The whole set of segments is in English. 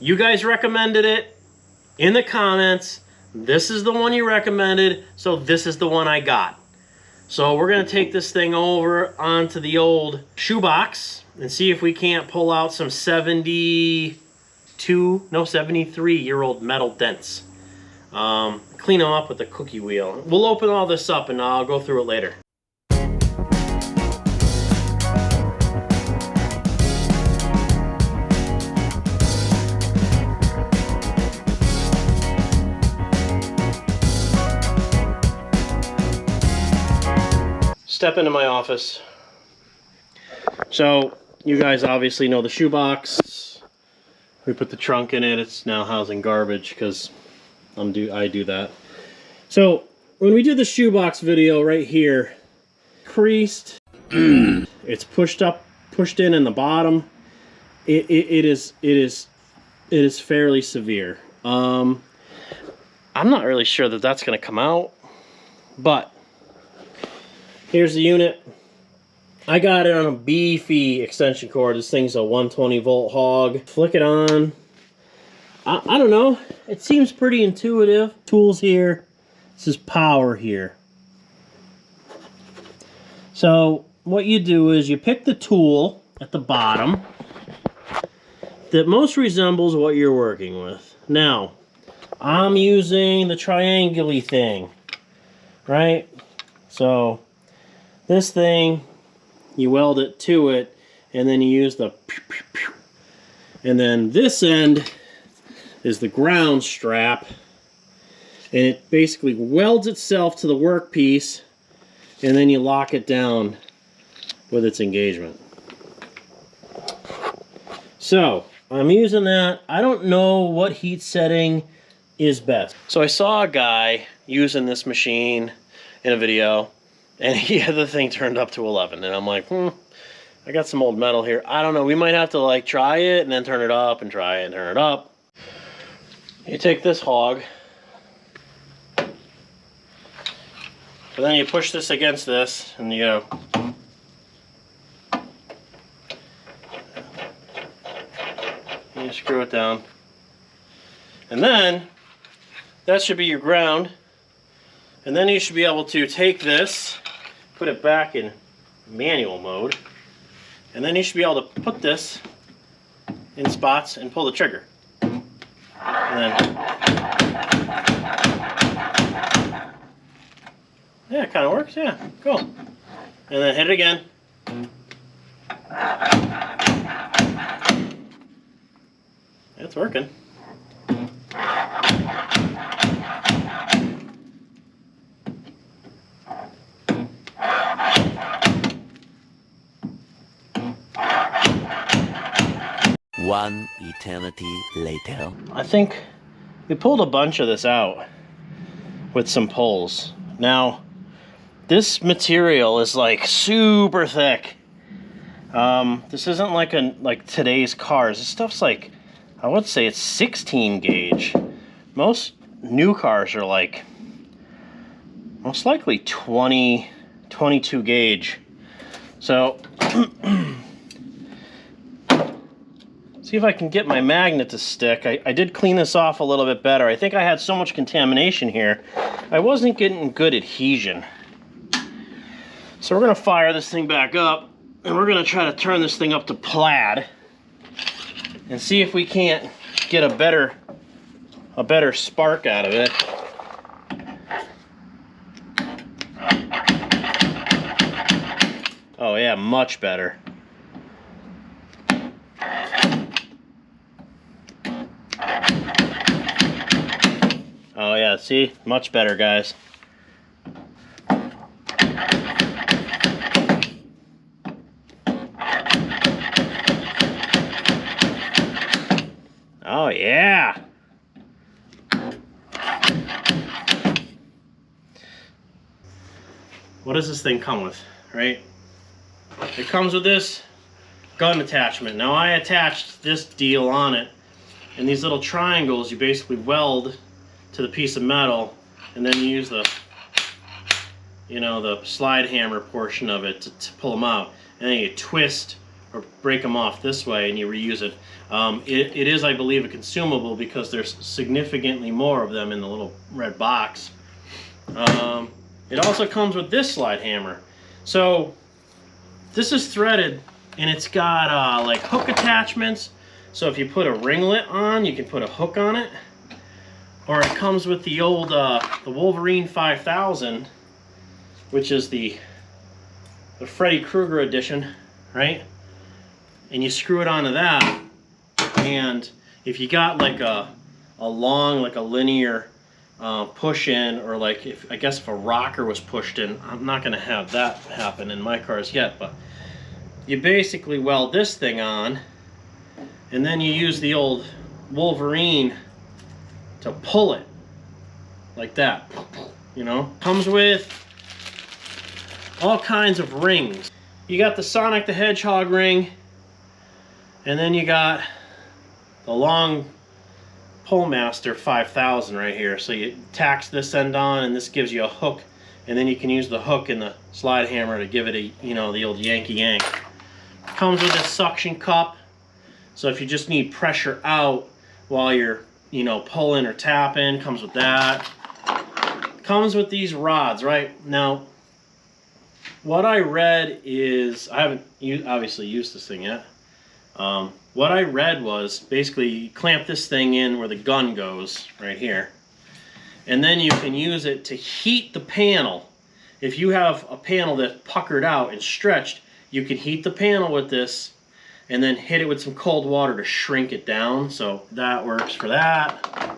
You guys recommended it in the comments. This is the one you recommended, so this is the one I got. So we're gonna take this thing over onto the old shoebox and see if we can't pull out some 73-year-old metal dents. Clean them up with the cookie wheel. We'll open all this up and I'll go through it later. Step into my office. So you guys obviously know the shoebox. We put the trunk in it. It's now housing garbage because I do that. So when we did the shoebox video right here, creased. It's pushed in the bottom. It is fairly severe. I'm not really sure that that's going to come out, but here's the unit. I got it on a beefy extension cord. This thing's a 120 volt hog. Flick it on. I don't know. It seems pretty intuitive. Tools here. This is power here. So what you do is you pick the tool at the bottom that most resembles what you're working with. Now, I'm using the triangle-y thing, right? So this thing, you weld it to it, and then you use the pew, pew, pew. And then this end is the ground strap, and it basically welds itself to the workpiece, and then you lock it down with its engagement. So I'm using that. I don't know what heat setting is best. So I saw a guy using this machine in a video, and he had the thing turned up to 11, and I'm like, I got some old metal here. I don't know. We might have to like try it and then turn it up and try it and turn it up. You take this hog, but then you push this against this, and you go. You screw it down, and then that should be your ground. And then you should be able to take this, put it back in manual mode, and then you should be able to put this in spots and pull the trigger. And then, yeah, it kind of works, yeah, cool. And then hit it again. It's working. One eternity later. I think we pulled a bunch of this out with some pulls. Now, this material is like super thick. This isn't like today's cars. This stuff's like, I would say it's 16 gauge. Most new cars are like most likely 20, 22 gauge. So see if I can get my magnet to stick. I did clean this off a little bit better. I think I had so much contamination here, I wasn't getting good adhesion. So we're gonna fire this thing back up, and we're gonna try to turn this thing up to plaid and see if we can't get a better spark out of it. Oh yeah, much better. Oh yeah, see? Much better, guys. Oh yeah. What does this thing come with, right? It comes with this gun attachment. Now I attached this deal on it, and these little triangles you basically weld to the piece of metal, and then you use the, you know, the slide hammer portion of it to pull them out, and then you twist or break them off this way and you reuse it. It is, I believe, a consumable because there's significantly more of them in the little red box. It also comes with this slide hammer. So this is threaded and it's got like hook attachments. So if you put a ringlet on, you can put a hook on it. Or it comes with the old the Wolverine 5000, which is the Freddy Krueger edition, right? And you screw it onto that. And if you got like a long, like a linear push in, or like I guess if a rocker was pushed in, I'm not gonna have that happen in my cars yet, but you basically weld this thing on, and then you use the old Wolverine to pull it like that. You know, comes with all kinds of rings. You got the Sonic the Hedgehog ring, and then you got the long Pullmaster 5000 right here. So you tax this end on, and this gives you a hook, and then you can use the hook and the slide hammer to give it a, you know, the old Yankee yank. Comes with this suction cup, so if you just need pressure out while you're, you know, pulling or tapping, comes with that. Comes with these rods, right? Now, what I read is, I haven't obviously used this thing yet. What I read was basically you clamp this thing in where the gun goes, right here. And then you can use it to heat the panel. If you have a panel that's puckered out and stretched, you can heat the panel with this and then hit it with some cold water to shrink it down. So that works for that.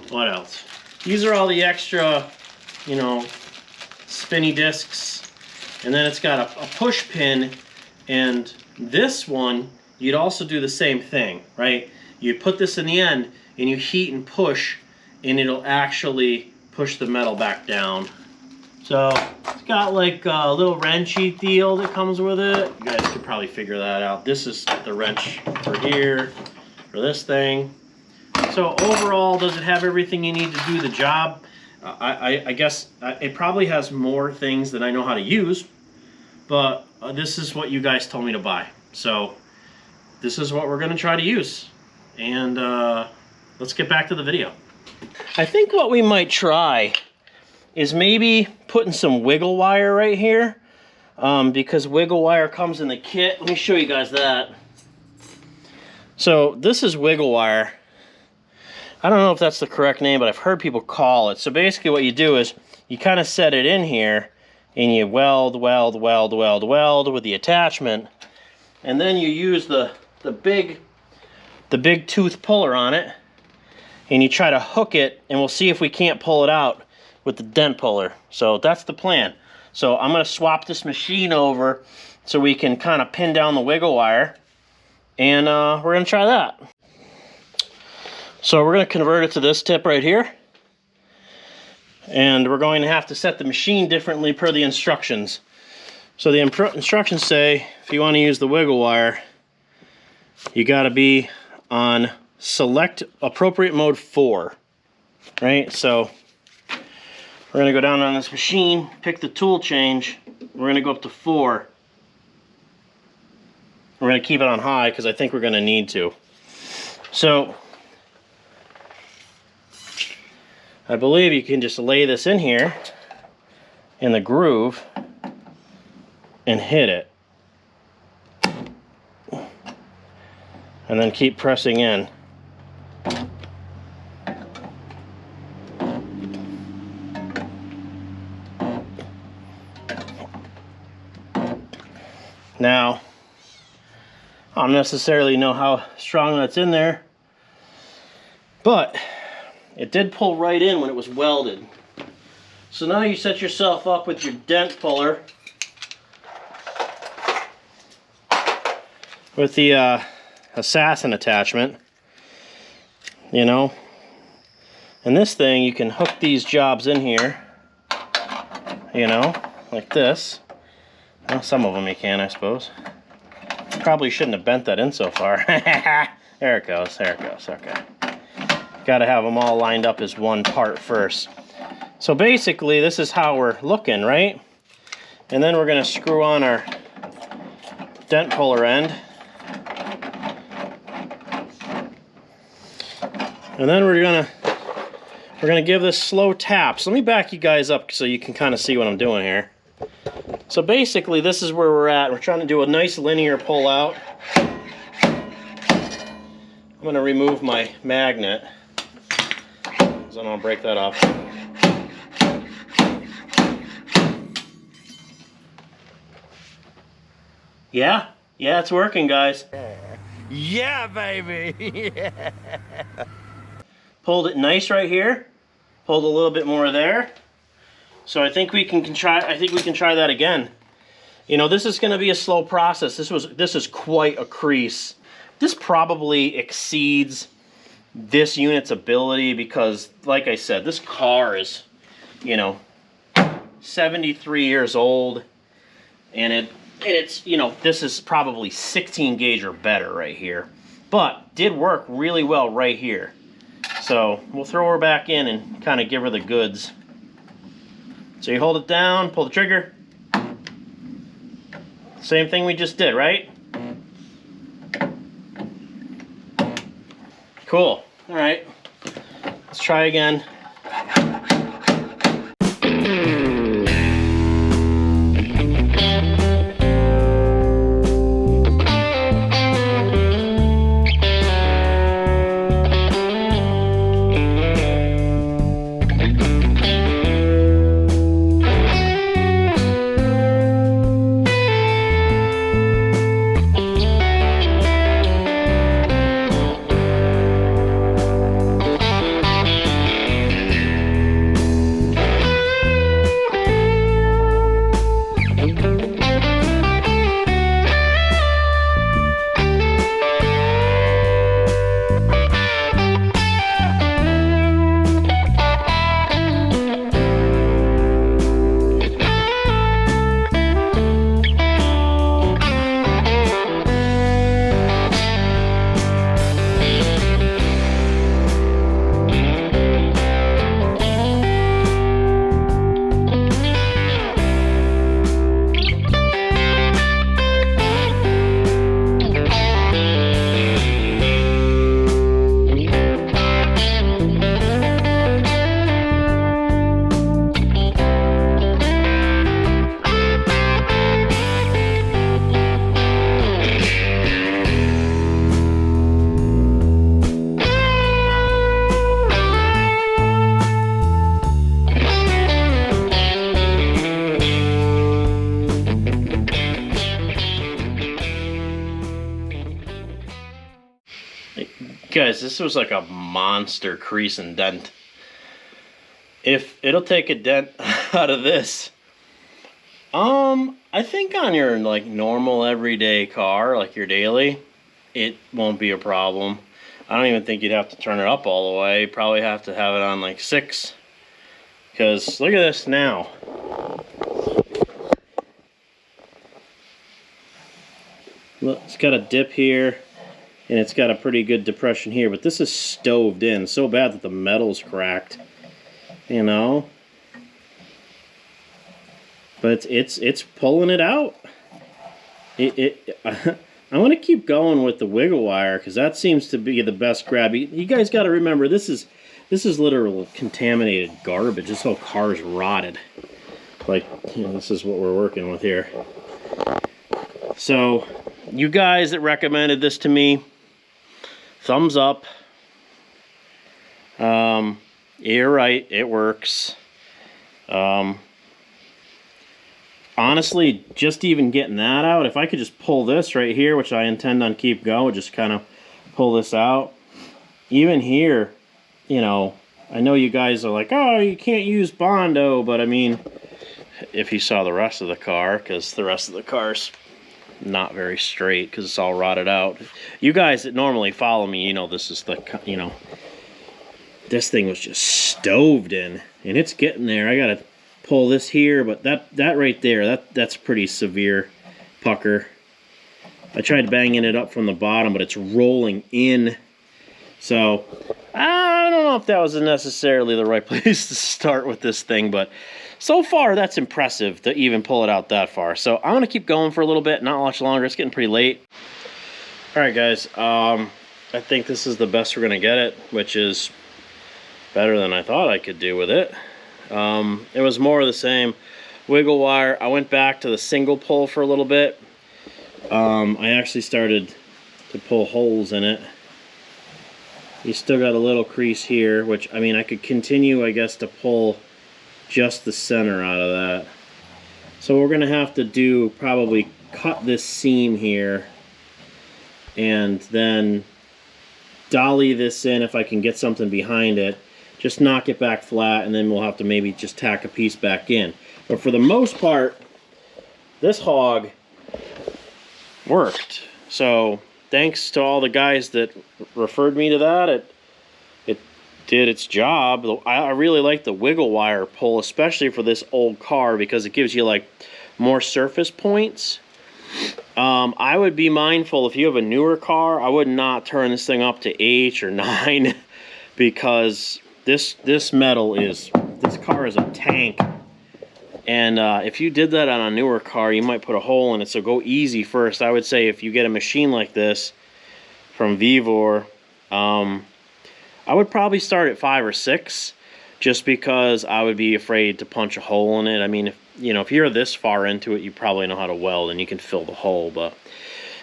What else? These are all the extra, you know, spinny discs. And then it's got a push pin, and this one, you'd also do the same thing, right? You put this in the end and you heat and push, and it'll actually push the metal back down. So it's got like a little wrenchy deal that comes with it. You guys could probably figure that out. This is the wrench for here, for this thing. So overall, does it have everything you need to do the job? I guess it probably has more things than I know how to use, but this is what you guys told me to buy. So this is what we're gonna try to use. And let's get back to the video. I think what we might try is maybe putting some wiggle wire right here, because wiggle wire comes in the kit. Let me show you guys that. So this is wiggle wire. I don't know if that's the correct name, but I've heard people call it. So basically what you do is you kind of set it in here and you weld with the attachment, and then you use the big tooth puller on it, and you try to hook it, and we'll see if we can't pull it out with the dent puller. So that's the plan. So I'm going to swap this machine over so we can kind of pin down the wiggle wire, and we're going to try that. So we're going to convert it to this tip right here, and we're going to have to set the machine differently per the instructions. So the instructions say if you want to use the wiggle wire, you got to be on select appropriate mode 4, right? So we're going to go down on this machine, pick the tool change, we're going to go up to 4. We're going to keep it on high because I think we're going to need to. So I believe you can just lay this in here in the groove and hit it. And then keep pressing in. Now, I don't necessarily know how strong that's in there, but it did pull right in when it was welded. So now you set yourself up with your dent puller with the assassin attachment, you know. And this thing, you can hook these jobs in here, you know, like this. Well, some of them you can, I suppose. Probably shouldn't have bent that in so far. There it goes, there it goes, okay. Got to have them all lined up as one part first. So basically this is how we're looking, right? And then we're going to screw on our dent puller end. And then we're gonna give this slow taps. Let me back you guys up so you can kind of see what I'm doing here. So basically, this is where we're at. We're trying to do a nice linear pull out. I'm gonna remove my magnet, because I don't want to break that off. Yeah, it's working, guys. Yeah, baby. Pulled it nice right here. Pulled a little bit more there. So I think we can try. I think we can try that again. You know, this is going to be a slow process. This is quite a crease. This probably exceeds this unit's ability because, like I said, this car is, you know, 73 years old, and it's, you know, this is probably 16 gauge or better right here, but did work really well right here. So we'll throw her back in and kind of give her the goods. So you hold it down, pull the trigger. Same thing we just did, right? Cool. All right. Let's try again. Guys, this was like a monster crease and dent. If it'll take a dent out of this, I think on your like normal everyday car, like your daily, it won't be a problem. I don't even think you'd have to turn it up all the way. You'd probably have to have it on like 6. Because look at this now. Look, it's got a dip here. And it's got a pretty good depression here, but this is stoved in so bad that the metal's cracked, you know. But it's pulling it out. I want to keep going with the wiggle wire because that seems to be the best grab. You guys got to remember this is literal contaminated garbage. This whole car's rotted. Like, you know, this is what we're working with here. So, you guys that recommended this to me, thumbs up. You're right, it works. Honestly, just even getting that out, if I could just pull this right here, which I intend on keep going, just kind of pull this out. Even here, you know, I know you guys are like, oh, you can't use Bondo, but I mean, if you saw the rest of the car, because the rest of the car's not very straight because it's all rotted out. You guys that normally follow me, you know this is the, you know, this thing was just stoved in, and it's getting there. I gotta pull this here, but that right there, that's pretty severe pucker. I tried banging it up from the bottom, but it's rolling in. So I don't know if that was necessarily the right place to start with this thing, but so far that's impressive to even pull it out that far. So I'm gonna keep going for a little bit, not much longer. It's getting pretty late. All right, guys. I think this is the best we're gonna get it, which is better than I thought I could do with it. It was more of the same. Wiggle wire. I went back to the single pull for a little bit. I actually started to pull holes in it. You still got a little crease here, which, I mean, I could continue, I guess, to pull just the center out of that. So we're gonna have to do, probably cut this seam here and then dolly this in if I can get something behind it. Just knock it back flat, and then we'll have to maybe just tack a piece back in. But for the most part, this hog worked. So thanks to all the guys that referred me to that. It did its job. I really like the wiggle wire pull, especially for this old car, because it gives you like more surface points. I would be mindful if you have a newer car. I would not turn this thing up to 8 or 9 because this metal is, this car is a tank. And if you did that on a newer car, you might put a hole in it. So go easy first. I would say if you get a machine like this from Vevor, I would probably start at 5 or 6, just because I would be afraid to punch a hole in it. I mean, if you're this far into it, you probably know how to weld and you can fill the hole. But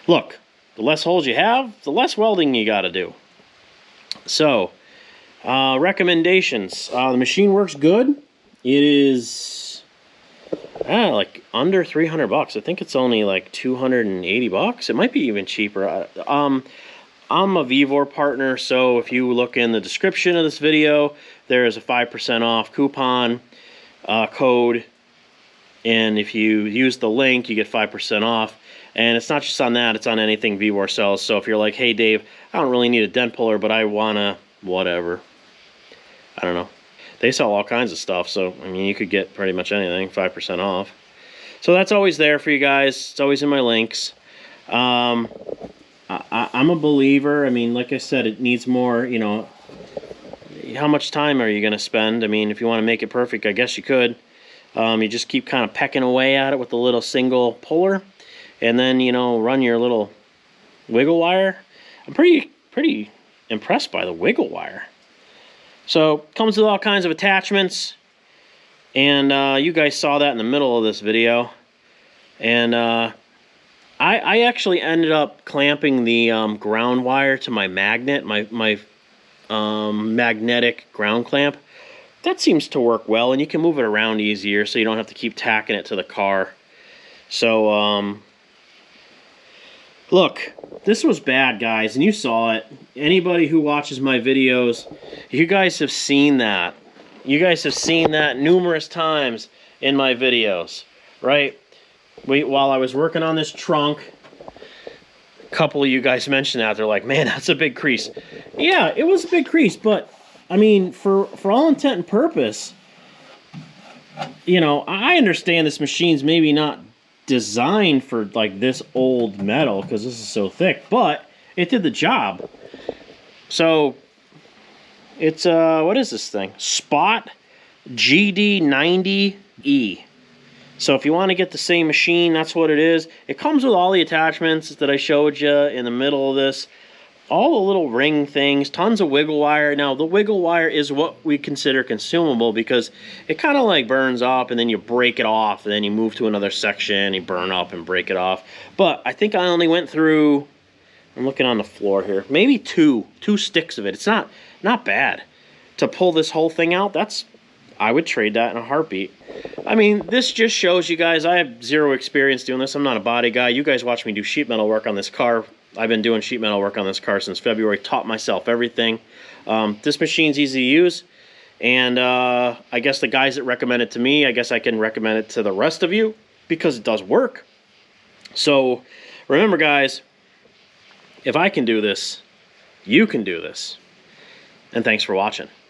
look, the less holes you have, the less welding you got to do. So recommendations. The machine works good. It is like under 300 bucks. I think it's only like 280 bucks. It might be even cheaper. I'm a Vevor partner, so if you look in the description of this video, there is a 5% off coupon code, and if you use the link, you get 5% off. And it's not just on that, it's on anything Vevor sells. So if you're like, hey Dave, I don't really need a dent puller, but I wanna whatever, I don't know, they sell all kinds of stuff, so I mean, you could get pretty much anything 5% off. So that's always there for you guys. It's always in my links. I'm a believer. I mean, like I said, it needs more, how much time are you going to spend? I mean, if you want to make it perfect, I guess you could. You just keep kind of pecking away at it with the little single puller, and then, run your little wiggle wire. I'm pretty impressed by the wiggle wire. So, comes with all kinds of attachments, and you guys saw that in the middle of this video. And I actually ended up clamping the ground wire to my magnet, my magnetic ground clamp. That seems to work well, and you can move it around easier, so you don't have to keep tacking it to the car. So, look, this was bad, guys, and you saw it. Anybody who watches my videos, you guys have seen that. You guys have seen that numerous times in my videos, right? While I was working on this trunk, a couple of you guys mentioned that. They're like, man, that's a big crease. Yeah, it was a big crease, but, I mean, for all intent and purpose, I understand this machine's maybe not designed for, like, this old metal, because this is so thick, but it did the job. So, it's, what is this thing? Spot G90E. So if you want to get the same machine, that's what it is. It comes with all the attachments that I showed you in the middle of this. All the little ring things, tons of wiggle wire. Now, the wiggle wire is what we consider consumable because it kind of like burns up and then you break it off and then you move to another section, you burn up and break it off. But I think I only went through, I'm looking on the floor here, maybe two sticks of it. It's not bad. To pull this whole thing out, I would trade that in a heartbeat. I mean, this just shows you guys I have zero experience doing this. I'm not a body guy. You guys watch me do sheet metal work on this car. I've been doing sheet metal work on this car since February. Taught myself everything. This machine's easy to use. And I guess the guys that recommend it to me, I guess I can recommend it to the rest of you because it does work. So remember, guys, if I can do this, you can do this. And thanks for watching.